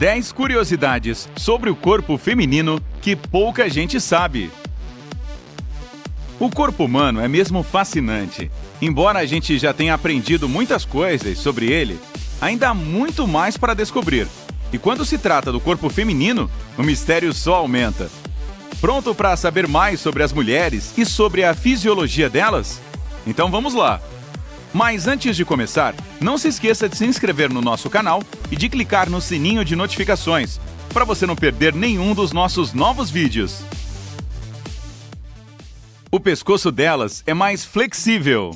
10 curiosidades sobre o corpo feminino que pouca gente sabe. O corpo humano é mesmo fascinante. Embora a gente já tenha aprendido muitas coisas sobre ele, ainda há muito mais para descobrir. E quando se trata do corpo feminino, o mistério só aumenta. Pronto para saber mais sobre as mulheres e sobre a fisiologia delas? Então vamos lá! Mas antes de começar, não se esqueça de se inscrever no nosso canal e de clicar no sininho de notificações, para você não perder nenhum dos nossos novos vídeos. O pescoço delas é mais flexível.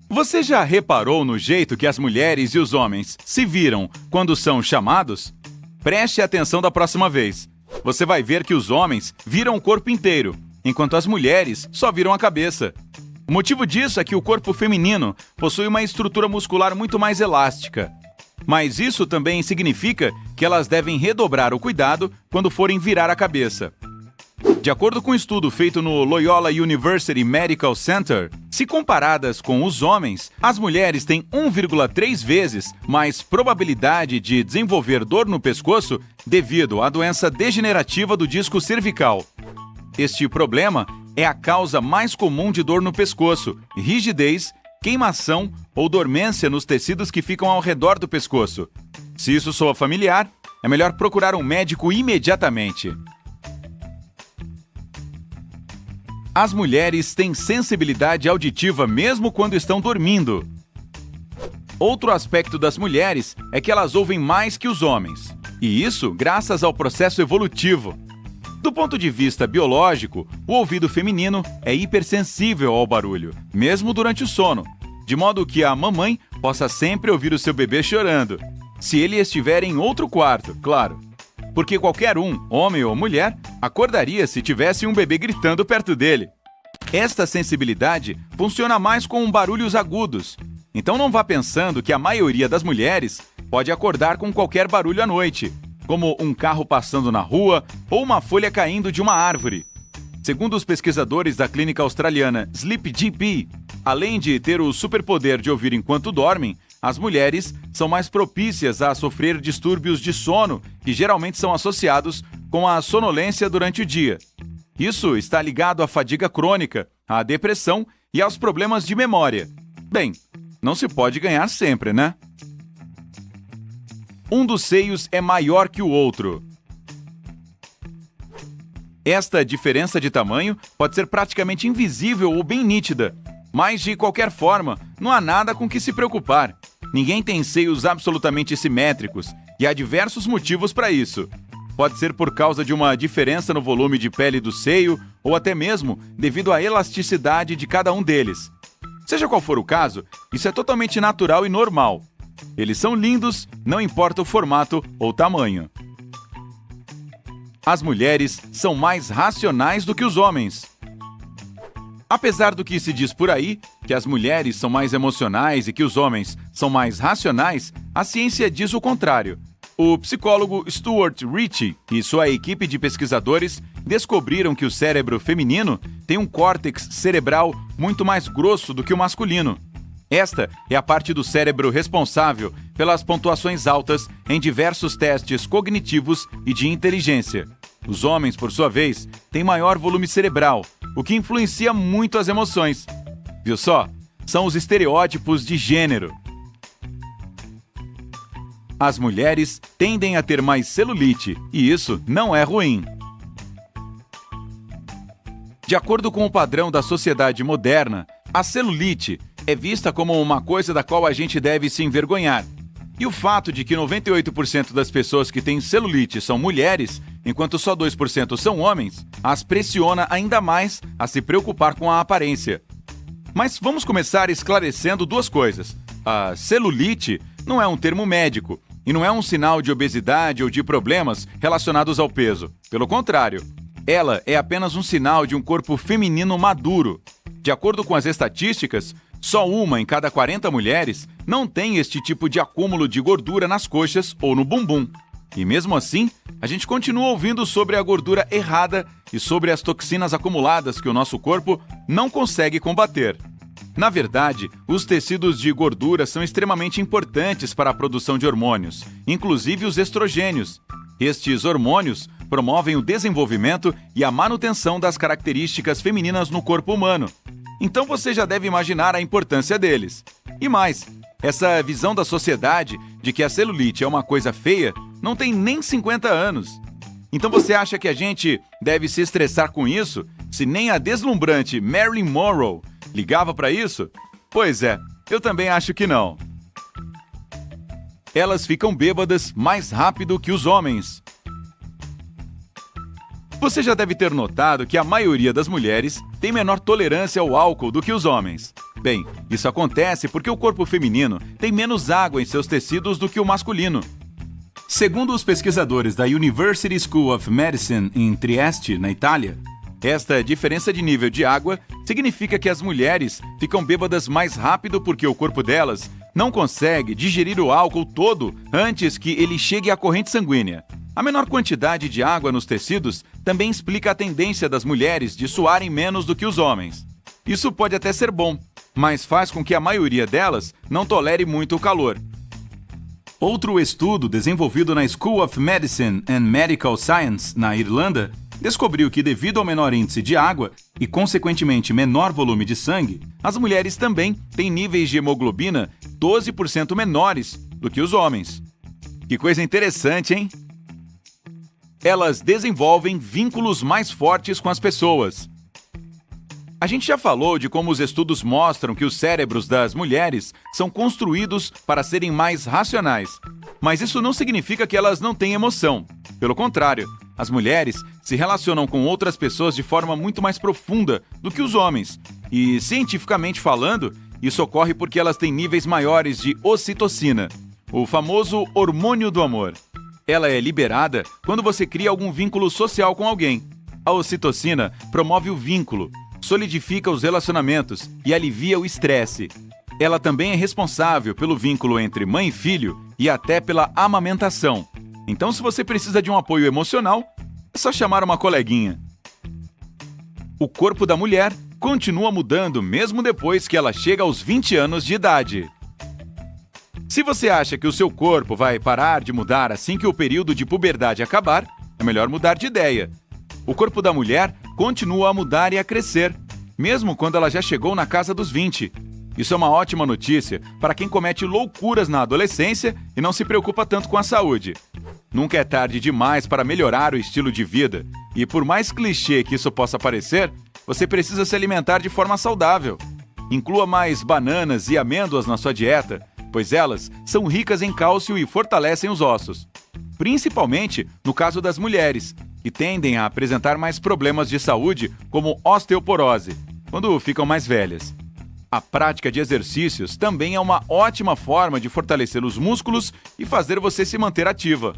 Você já reparou no jeito que as mulheres e os homens se viram quando são chamados? Preste atenção da próxima vez. Você vai ver que os homens viram o corpo inteiro, enquanto as mulheres só viram a cabeça. O motivo disso é que o corpo feminino possui uma estrutura muscular muito mais elástica. Mas isso também significa que elas devem redobrar o cuidado quando forem virar a cabeça. De acordo com um estudo feito no Loyola University Medical Center, se comparadas com os homens, as mulheres têm 1,3 vezes mais probabilidade de desenvolver dor no pescoço devido à doença degenerativa do disco cervical. Este problema é a causa mais comum de dor no pescoço, rigidez, queimação ou dormência nos tecidos que ficam ao redor do pescoço. Se isso soa familiar, é melhor procurar um médico imediatamente. As mulheres têm sensibilidade auditiva mesmo quando estão dormindo. Outro aspecto das mulheres é que elas ouvem mais que os homens, e isso graças ao processo evolutivo. Do ponto de vista biológico, o ouvido feminino é hipersensível ao barulho, mesmo durante o sono, de modo que a mamãe possa sempre ouvir o seu bebê chorando, se ele estiver em outro quarto, claro. Porque qualquer um, homem ou mulher, acordaria se tivesse um bebê gritando perto dele. Esta sensibilidade funciona mais com barulhos agudos, então não vá pensando que a maioria das mulheres pode acordar com qualquer barulho à noite, como um carro passando na rua ou uma folha caindo de uma árvore. Segundo os pesquisadores da clínica australiana SleepGP, além de ter o superpoder de ouvir enquanto dormem, as mulheres são mais propícias a sofrer distúrbios de sono que geralmente são associados com a sonolência durante o dia. Isso está ligado à fadiga crônica, à depressão e aos problemas de memória. Bem, não se pode ganhar sempre, né? Um dos seios é maior que o outro. Esta diferença de tamanho pode ser praticamente invisível ou bem nítida, mas de qualquer forma, não há nada com que se preocupar. Ninguém tem seios absolutamente simétricos, e há diversos motivos para isso. Pode ser por causa de uma diferença no volume de pele do seio, ou até mesmo devido à elasticidade de cada um deles. Seja qual for o caso, isso é totalmente natural e normal. Eles são lindos, não importa o formato ou tamanho. As mulheres são mais racionais do que os homens. Apesar do que se diz por aí, que as mulheres são mais emocionais e que os homens são mais racionais, a ciência diz o contrário. O psicólogo Stuart Ritchie e sua equipe de pesquisadores descobriram que o cérebro feminino tem um córtex cerebral muito mais grosso do que o masculino. Esta é a parte do cérebro responsável pelas pontuações altas em diversos testes cognitivos e de inteligência. Os homens, por sua vez, têm maior volume cerebral, o que influencia muito as emoções. Viu só? São os estereótipos de gênero. As mulheres tendem a ter mais celulite, e isso não é ruim. De acordo com o padrão da sociedade moderna, a celulite é vista como uma coisa da qual a gente deve se envergonhar. E o fato de que 98% das pessoas que têm celulite são mulheres, enquanto só 2% são homens, as pressiona ainda mais a se preocupar com a aparência. Mas vamos começar esclarecendo duas coisas. A celulite não é um termo médico e não é um sinal de obesidade ou de problemas relacionados ao peso. Pelo contrário, ela é apenas um sinal de um corpo feminino maduro. De acordo com as estatísticas, só uma em cada 40 mulheres não tem este tipo de acúmulo de gordura nas coxas ou no bumbum. E mesmo assim, a gente continua ouvindo sobre a gordura errada e sobre as toxinas acumuladas que o nosso corpo não consegue combater. Na verdade, os tecidos de gordura são extremamente importantes para a produção de hormônios, inclusive os estrogênios. Estes hormônios promovem o desenvolvimento e a manutenção das características femininas no corpo humano. Então você já deve imaginar a importância deles. E mais, essa visão da sociedade de que a celulite é uma coisa feia não tem nem 50 anos. Então você acha que a gente deve se estressar com isso, se nem a deslumbrante Marilyn Monroe ligava para isso? Pois é, eu também acho que não. Elas ficam bêbadas mais rápido que os homens. Você já deve ter notado que a maioria das mulheres tem menor tolerância ao álcool do que os homens. Bem, isso acontece porque o corpo feminino tem menos água em seus tecidos do que o masculino. Segundo os pesquisadores da University School of Medicine em Trieste, na Itália, esta diferença de nível de água significa que as mulheres ficam bêbadas mais rápido porque o corpo delas não consegue digerir o álcool todo antes que ele chegue à corrente sanguínea. A menor quantidade de água nos tecidos também explica a tendência das mulheres de suarem menos do que os homens. Isso pode até ser bom, mas faz com que a maioria delas não tolere muito o calor. Outro estudo desenvolvido na School of Medicine and Medical Science, na Irlanda, descobriu que devido ao menor índice de água e, consequentemente, menor volume de sangue, as mulheres também têm níveis de hemoglobina 12% menores do que os homens. Que coisa interessante, hein? Elas desenvolvem vínculos mais fortes com as pessoas. A gente já falou de como os estudos mostram que os cérebros das mulheres são construídos para serem mais racionais. Mas isso não significa que elas não têm emoção. Pelo contrário, as mulheres se relacionam com outras pessoas de forma muito mais profunda do que os homens. E, cientificamente falando, isso ocorre porque elas têm níveis maiores de ocitocina, o famoso hormônio do amor. Ela é liberada quando você cria algum vínculo social com alguém. A ocitocina promove o vínculo, solidifica os relacionamentos e alivia o estresse. Ela também é responsável pelo vínculo entre mãe e filho e até pela amamentação. Então, se você precisa de um apoio emocional, é só chamar uma coleguinha. O corpo da mulher continua mudando mesmo depois que ela chega aos 20 anos de idade. Se você acha que o seu corpo vai parar de mudar assim que o período de puberdade acabar, é melhor mudar de ideia. O corpo da mulher continua a mudar e a crescer, mesmo quando ela já chegou na casa dos 20. Isso é uma ótima notícia para quem comete loucuras na adolescência e não se preocupa tanto com a saúde. Nunca é tarde demais para melhorar o estilo de vida. E por mais clichê que isso possa parecer, você precisa se alimentar de forma saudável. Inclua mais bananas e amêndoas na sua dieta, pois elas são ricas em cálcio e fortalecem os ossos. Principalmente no caso das mulheres, que tendem a apresentar mais problemas de saúde, como osteoporose, quando ficam mais velhas. A prática de exercícios também é uma ótima forma de fortalecer os músculos e fazer você se manter ativa.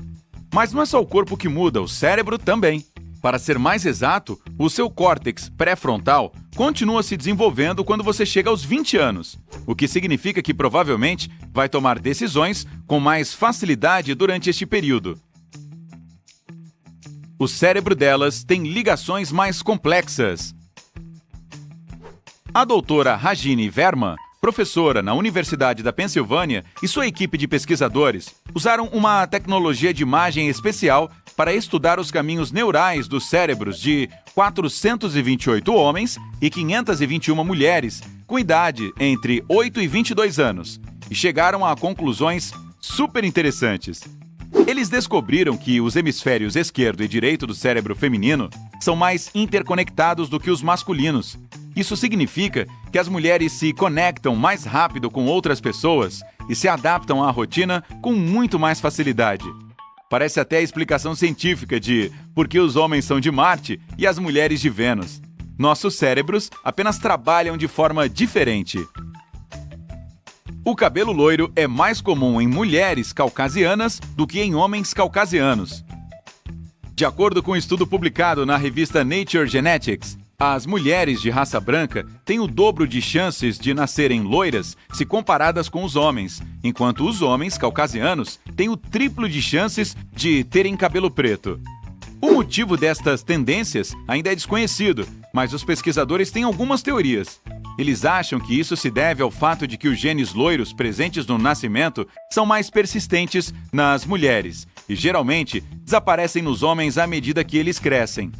Mas não é só o corpo que muda, o cérebro também. Para ser mais exato, o seu córtex pré-frontal continua se desenvolvendo quando você chega aos 20 anos, o que significa que provavelmente vai tomar decisões com mais facilidade durante este período. O cérebro delas tem ligações mais complexas. A doutora Rajini Verma, professora na Universidade da Pensilvânia, e sua equipe de pesquisadores usaram uma tecnologia de imagem especial para estudar os caminhos neurais dos cérebros de 428 homens e 521 mulheres com idade entre 8 e 22 anos, e chegaram a conclusões super interessantes. Eles descobriram que os hemisférios esquerdo e direito do cérebro feminino são mais interconectados do que os masculinos. Isso significa que as mulheres se conectam mais rápido com outras pessoas e se adaptam à rotina com muito mais facilidade. Parece até a explicação científica de por que os homens são de Marte e as mulheres de Vênus. Nossos cérebros apenas trabalham de forma diferente. O cabelo loiro é mais comum em mulheres caucasianas do que em homens caucasianos. De acordo com um estudo publicado na revista Nature Genetics, as mulheres de raça branca têm o dobro de chances de nascerem loiras se comparadas com os homens, enquanto os homens caucasianos têm o triplo de chances de terem cabelo preto. O motivo destas tendências ainda é desconhecido, mas os pesquisadores têm algumas teorias. Eles acham que isso se deve ao fato de que os genes loiros presentes no nascimento são mais persistentes nas mulheres e geralmente desaparecem nos homens à medida que eles crescem.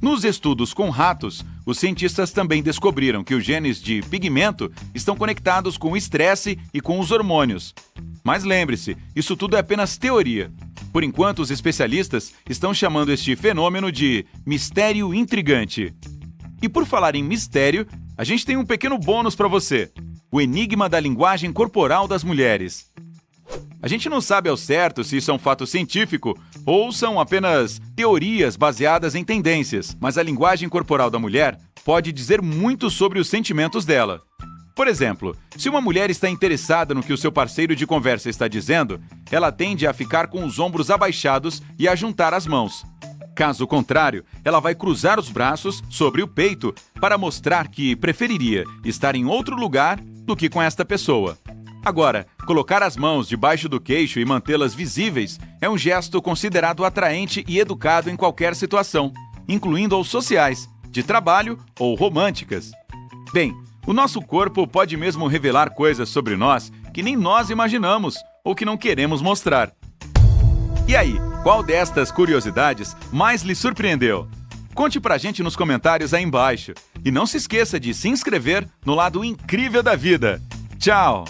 Nos estudos com ratos, os cientistas também descobriram que os genes de pigmento estão conectados com o estresse e com os hormônios. Mas lembre-se, isso tudo é apenas teoria. Por enquanto, os especialistas estão chamando este fenômeno de mistério intrigante. E por falar em mistério, a gente tem um pequeno bônus para você: o enigma da linguagem corporal das mulheres. A gente não sabe ao certo se isso é um fato científico ou são apenas teorias baseadas em tendências, mas a linguagem corporal da mulher pode dizer muito sobre os sentimentos dela. Por exemplo, se uma mulher está interessada no que o seu parceiro de conversa está dizendo, ela tende a ficar com os ombros abaixados e a juntar as mãos. Caso contrário, ela vai cruzar os braços sobre o peito para mostrar que preferiria estar em outro lugar do que com esta pessoa. Agora, colocar as mãos debaixo do queixo e mantê-las visíveis é um gesto considerado atraente e educado em qualquer situação, incluindo aos sociais, de trabalho ou românticas. Bem, o nosso corpo pode mesmo revelar coisas sobre nós que nem nós imaginamos ou que não queremos mostrar. E aí, qual destas curiosidades mais lhe surpreendeu? Conte pra gente nos comentários aí embaixo. E não se esqueça de se inscrever no lado incrível da vida. Tchau!